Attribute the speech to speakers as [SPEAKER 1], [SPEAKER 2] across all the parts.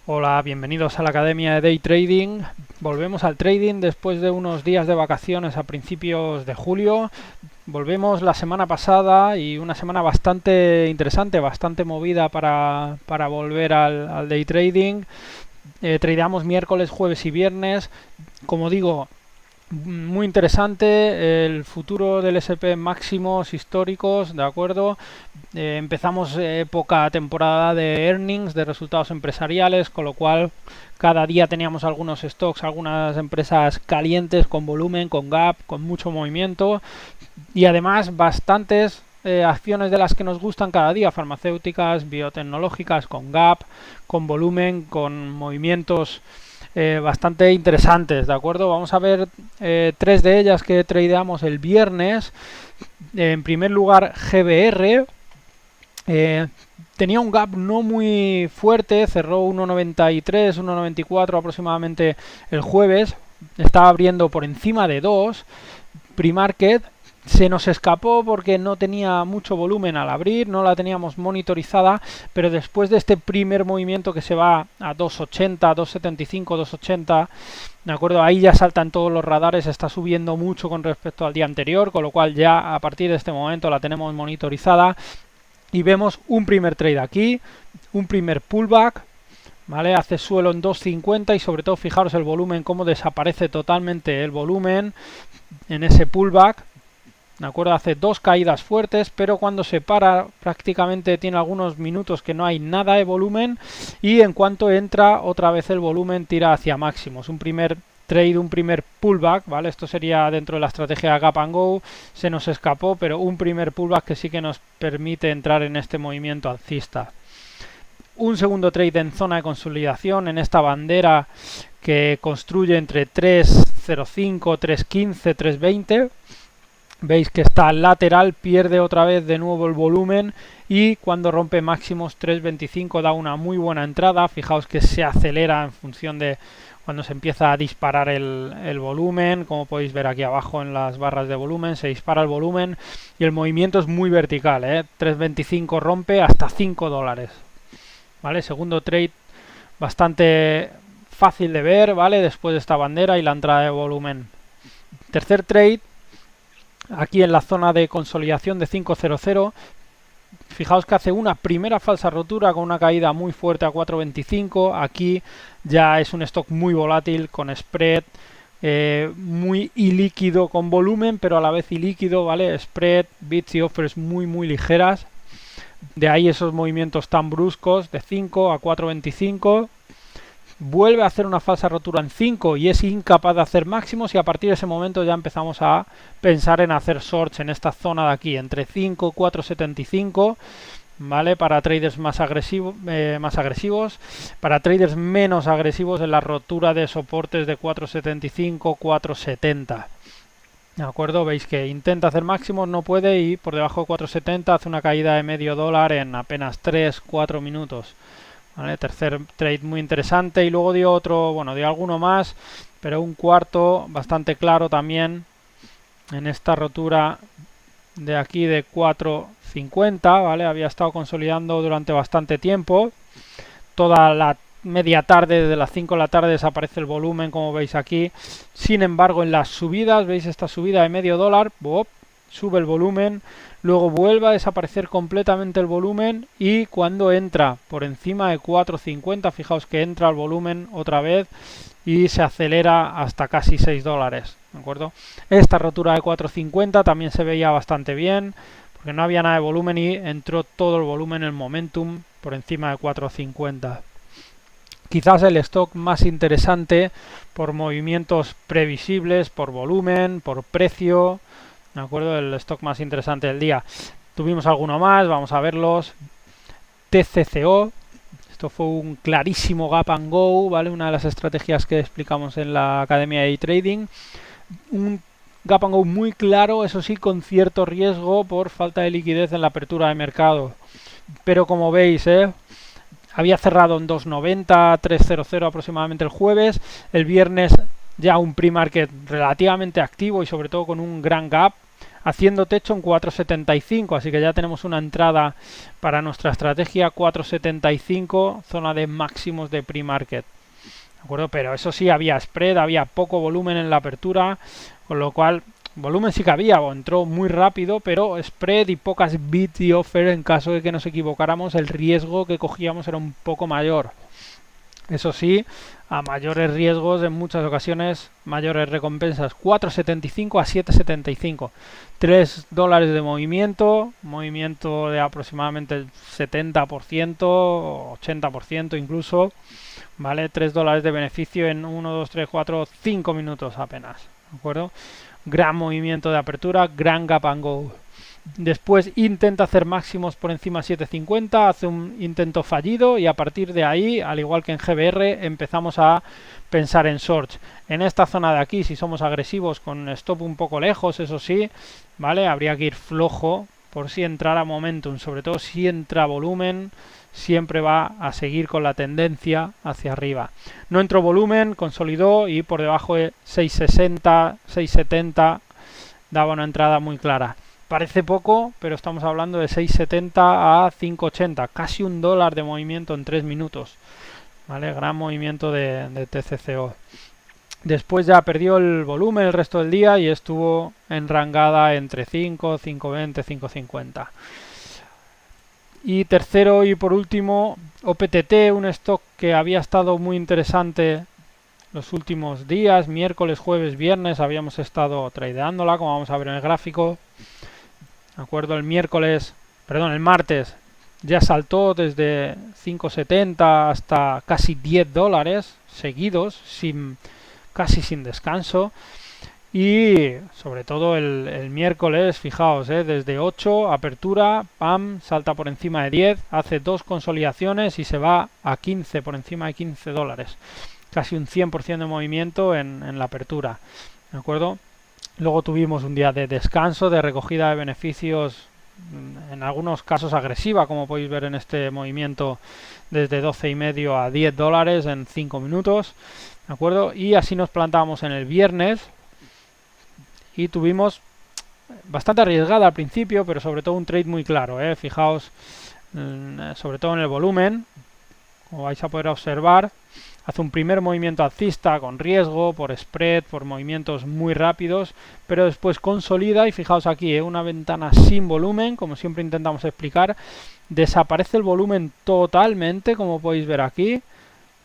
[SPEAKER 1] Hola, bienvenidos a la Academia de Day Trading. Volvemos al trading después de unos días de vacaciones a principios de julio. Volvemos la semana pasada y una semana bastante interesante, bastante movida para volver al Day Trading. Tradeamos miércoles, jueves y viernes. Como digo, muy interesante el futuro del S&P máximos históricos, ¿de acuerdo? Empezamos época temporada de earnings, de resultados empresariales, con lo cual cada día teníamos algunos stocks, algunas empresas calientes, con volumen, con gap, con mucho movimiento y además bastantes acciones de las que nos gustan cada día, farmacéuticas, biotecnológicas, con gap, con volumen, con movimientos bastante interesantes, ¿de acuerdo? Vamos a ver tres de ellas que tradeamos el viernes. En primer lugar, GBR. Tenía un gap no muy fuerte, cerró 1,93, 1,94 aproximadamente el jueves. Estaba abriendo por encima de 2. Pre-market se nos escapó porque no tenía mucho volumen al abrir, no la teníamos monitorizada, pero después de este primer movimiento que se va a 2,80, 2,75, 2,80, ¿de acuerdo? Ahí ya saltan todos los radares, está subiendo mucho con respecto al día anterior, con lo cual ya a partir de este momento la tenemos monitorizada y vemos un primer trade aquí, un primer pullback, ¿vale? Hace suelo en 2.50 y sobre todo fijaros el volumen, cómo desaparece totalmente el volumen en ese pullback. ¿De acuerdo? Hace dos caídas fuertes, pero cuando se para prácticamente tiene algunos minutos que no hay nada de volumen y en cuanto entra otra vez el volumen tira hacia máximos. Un primer trade, un primer pullback, ¿vale? Esto sería dentro de la estrategia Gap and Go, se nos escapó, pero un primer pullback que sí que nos permite entrar en este movimiento alcista. Un segundo trade en zona de consolidación, en esta bandera que construye entre 3.05, 3.15, 3.20. Veis que está lateral, pierde otra vez de nuevo el volumen y cuando rompe máximos 3.25 da una muy buena entrada. Fijaos que se acelera en función de cuando se empieza a disparar el volumen. Como podéis ver aquí abajo en las barras de volumen, se dispara el volumen y el movimiento es muy vertical, 3.25 rompe hasta $5, ¿vale? Segundo trade bastante fácil de ver, ¿vale? Después de esta bandera y la entrada de volumen. Tercer trade aquí en la zona de consolidación de 5.00, fijaos que hace una primera falsa rotura con una caída muy fuerte a 4.25, aquí ya es un stock muy volátil con spread, muy ilíquido con volumen, pero a la vez ilíquido, ¿vale? Spread, bids y offers muy ligeras, de ahí esos movimientos tan bruscos de 5 a 4.25. Vuelve a hacer una falsa rotura en 5 y es incapaz de hacer máximos y a partir de ese momento ya empezamos a pensar en hacer shorts en esta zona de aquí, entre 5 y 4.75, ¿vale? Para traders más agresivos, para traders menos agresivos en la rotura de soportes de 4.75, 4.70. ¿De acuerdo? Veis que intenta hacer máximos, no puede y por debajo de 4.70 hace una caída de $0.50 en apenas 3-4 minutos. ¿Vale? Tercer trade muy interesante y luego dio otro, bueno, dio alguno más, pero un cuarto bastante claro también en esta rotura de aquí de 4.50, ¿vale? Había estado consolidando durante bastante tiempo, toda la media tarde, desde las 5 de la tarde desaparece el volumen, como veis aquí. Sin embargo, en las subidas, veis esta subida de $0.50, ¡bop!, sube el volumen, luego vuelve a desaparecer completamente el volumen y cuando entra por encima de 4.50, fijaos que entra el volumen otra vez y se acelera hasta casi $6, ¿de acuerdo? Esta rotura de 4.50 también se veía bastante bien porque no había nada de volumen y entró todo el volumen, el momentum por encima de 4.50. Quizás el stock más interesante por movimientos previsibles, por volumen, por precio, ¿de acuerdo? El stock más interesante del día. Tuvimos alguno más, vamos a verlos. TCCO, esto fue un clarísimo gap and go, ¿vale? Una de las estrategias que explicamos en la Academia de Trading. Un gap and go muy claro, eso sí, con cierto riesgo por falta de liquidez en la apertura de mercado. Pero como veis, había cerrado en 2.90, 3.00 aproximadamente el jueves. El viernes ya un pre-market relativamente activo y sobre todo con un gran gap. haciendo techo en 4.75, así que ya tenemos una entrada para nuestra estrategia 4.75, zona de máximos de pre-market. ¿De acuerdo? Pero eso sí, había spread, había poco volumen en la apertura, con lo cual volumen sí que había, entró muy rápido, pero spread y pocas bid y offer. En caso de que nos equivocáramos, el riesgo que cogíamos era un poco mayor. Eso sí, a mayores riesgos, en muchas ocasiones, mayores recompensas. 4.75 a 7.75. $3 de movimiento de aproximadamente el 70%, 80% incluso, ¿vale? $3 de beneficio en 1, 2, 3, 4, 5 minutos apenas, ¿de acuerdo? Gran movimiento de apertura, gran gap and go. Después intenta hacer máximos por encima de 7.50, hace un intento fallido y a partir de ahí, al igual que en GBR, empezamos a pensar en shorts. En esta zona de aquí, si somos agresivos con stop un poco lejos, eso sí, ¿vale? Habría que ir flojo por si entrara momentum, sobre todo si entra volumen, siempre va a seguir con la tendencia hacia arriba. No entró volumen, consolidó y por debajo de 6.60, 6.70 daba una entrada muy clara. Parece poco, pero estamos hablando de 6.70 a 5.80, casi $1 de movimiento en 3 minutos. ¿Vale? Gran movimiento de TCCO. Después ya perdió el volumen el resto del día y estuvo enrangada entre 5, 5.20, 5.50. Y tercero y por último, OPTT, un stock que había estado muy interesante los últimos días, miércoles, jueves, viernes, habíamos estado tradeándola, como vamos a ver en el gráfico. ¿De acuerdo? El martes ya saltó desde 5.70 hasta casi $10 seguidos, casi sin descanso. Y sobre todo el miércoles, fijaos, desde 8, apertura, pam, salta por encima de 10, hace 2 consolidaciones y se va a 15, por encima de $15. Casi un 100% de movimiento en la apertura. ¿De acuerdo? Luego tuvimos un día de descanso, de recogida de beneficios, en algunos casos agresiva, como podéis ver en este movimiento desde 12,5 a $10 en 5 minutos. ¿De acuerdo? Y así nos plantábamos en el viernes y tuvimos bastante arriesgada al principio, pero sobre todo un trade muy claro. Fijaos, sobre todo en el volumen, como vais a poder observar. Hace un primer movimiento alcista con riesgo, por spread, por movimientos muy rápidos, pero después consolida y fijaos aquí, una ventana sin volumen, como siempre intentamos explicar, desaparece el volumen totalmente, como podéis ver aquí,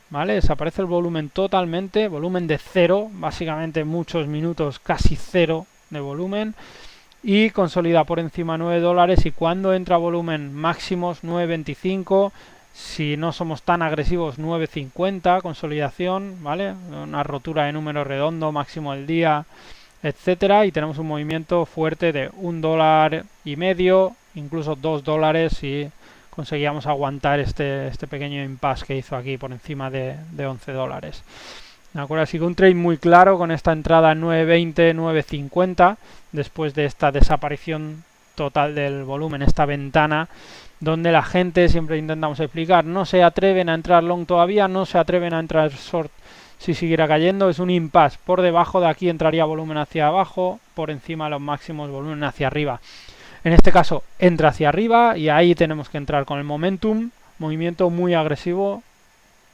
[SPEAKER 1] ¿vale? Desaparece el volumen totalmente, volumen de cero, básicamente muchos minutos casi cero de volumen, y consolida por encima $9 y cuando entra volumen máximos 9.25, si no somos tan agresivos 9.50, consolidación, ¿vale? Una rotura de número redondo, máximo del día, etcétera, y tenemos un movimiento fuerte de $1.50, incluso $2 si conseguíamos aguantar este pequeño impasse que hizo aquí por encima de $11. ¿De acuerdo? Así que un trade muy claro con esta entrada en 9.20, 9.50, después de esta desaparición total del volumen, esta ventana donde la gente, siempre intentamos explicar, no se atreven a entrar long todavía, no se atreven a entrar short si siguiera cayendo, es un impasse. Por debajo de aquí entraría volumen hacia abajo, por encima los máximos volumen hacia arriba. En este caso entra hacia arriba y ahí tenemos que entrar con el momentum, movimiento muy agresivo,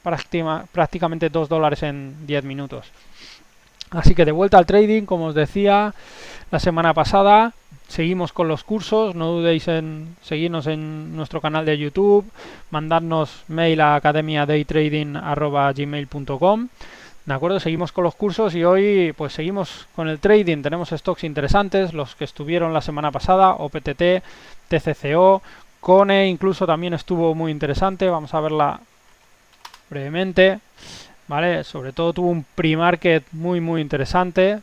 [SPEAKER 1] prácticamente $2 en 10 minutos. Así que de vuelta al trading, como os decía la semana pasada, seguimos con los cursos, no dudéis en seguirnos en nuestro canal de YouTube, mandarnos mail a academiadaytrading@gmail.com. De acuerdo, seguimos con los cursos y hoy pues seguimos con el trading. Tenemos stocks interesantes, los que estuvieron la semana pasada, OPTT, TCCO, Kone incluso también estuvo muy interesante, vamos a verla brevemente. ¿Vale? Sobre todo tuvo un pre-market muy interesante.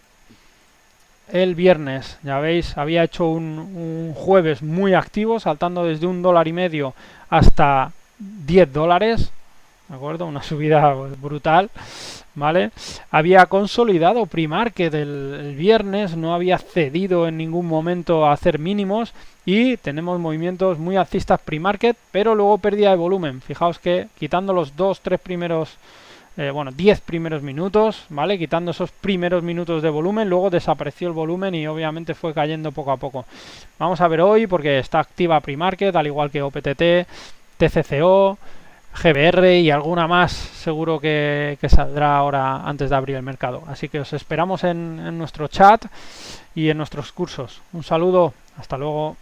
[SPEAKER 1] El viernes, ya veis, había hecho un jueves muy activo, saltando desde $1.50 hasta $10, ¿de acuerdo? Una subida brutal, ¿vale? Había consolidado pre-market el viernes, no había cedido en ningún momento a hacer mínimos y tenemos movimientos muy alcistas pre-market, pero luego pérdida de volumen. Fijaos que quitando los 2-3 primeros bueno, 10 primeros minutos, ¿vale? Quitando esos primeros minutos de volumen, luego desapareció el volumen y obviamente fue cayendo poco a poco. Vamos a ver hoy porque está activa Premarket, al igual que OPTT, TCCO, GBR y alguna más seguro que saldrá ahora antes de abrir el mercado. Así que os esperamos en nuestro chat y en nuestros cursos. Un saludo, hasta luego.